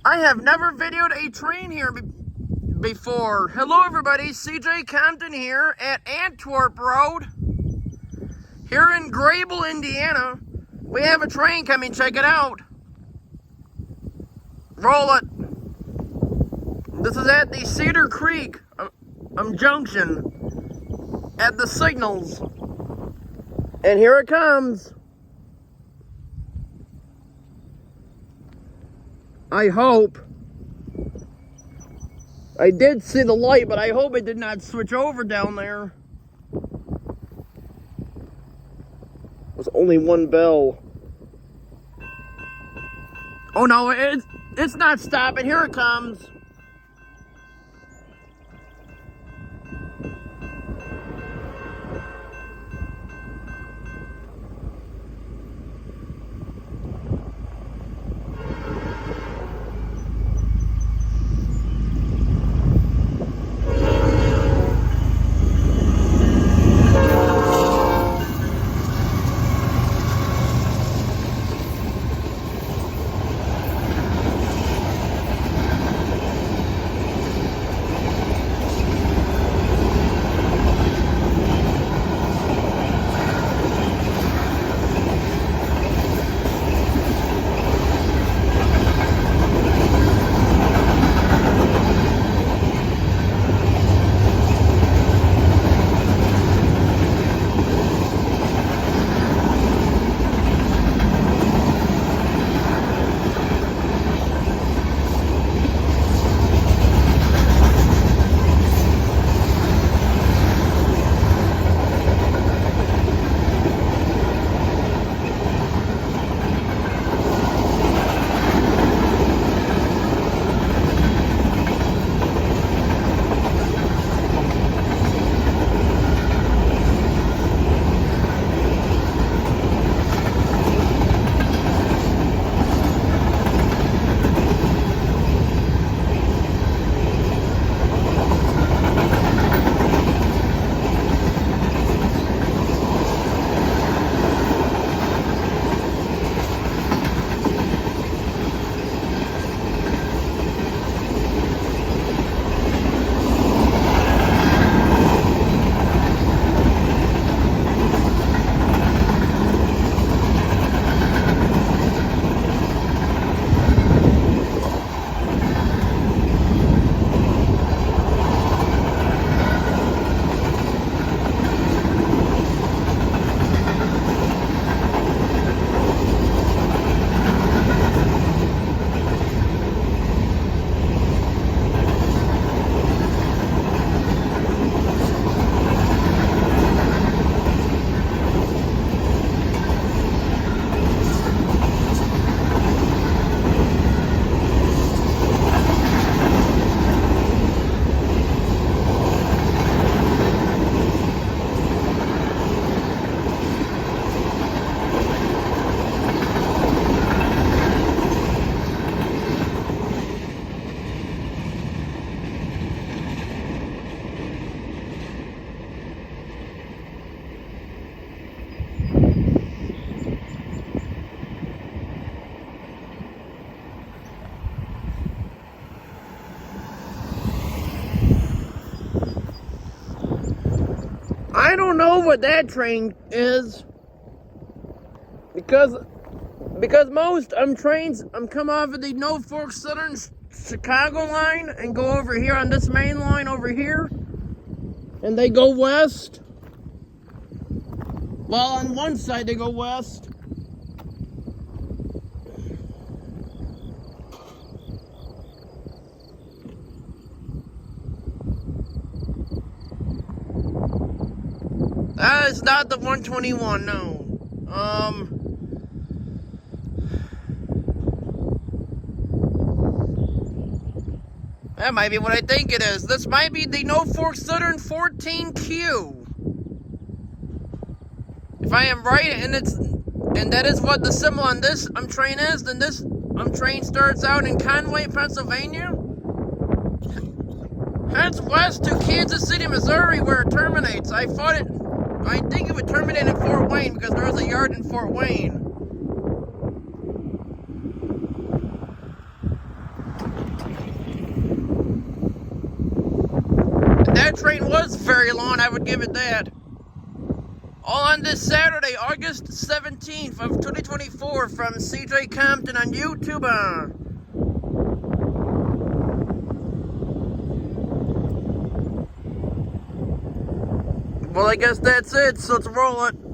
I have never videoed a train here before. Hello everybody, CJ Compton here at Antwerp Road. Here in Grable, Indiana. We have a train coming, check it out. Roll it. This is at the Cedar Creek Junction at the signals. And here it comes. I hope. I did see the light, but I hope it did not switch over down there. There's only one bell. Oh no, it's not stopping. Here it comes. I don't know what that train is because most trains come off of the Norfolk Southern Chicago line and go over here on this main line over here, and they go west. Well, on one side they go west. That is not the 121, no. That might be what I think it is. This might be the Norfolk Southern 14Q. If I am right, and that is what the symbol on this train is, then this train starts out in Conway, Pennsylvania, heads west to Kansas City, Missouri, where it terminates. I think it would terminate in Fort Wayne because there is a yard in Fort Wayne. train was very long, I would give it that. All on this Saturday, August 17th of 2024 from CJ Compton on YouTube. Well, I guess that's it, so let's roll it.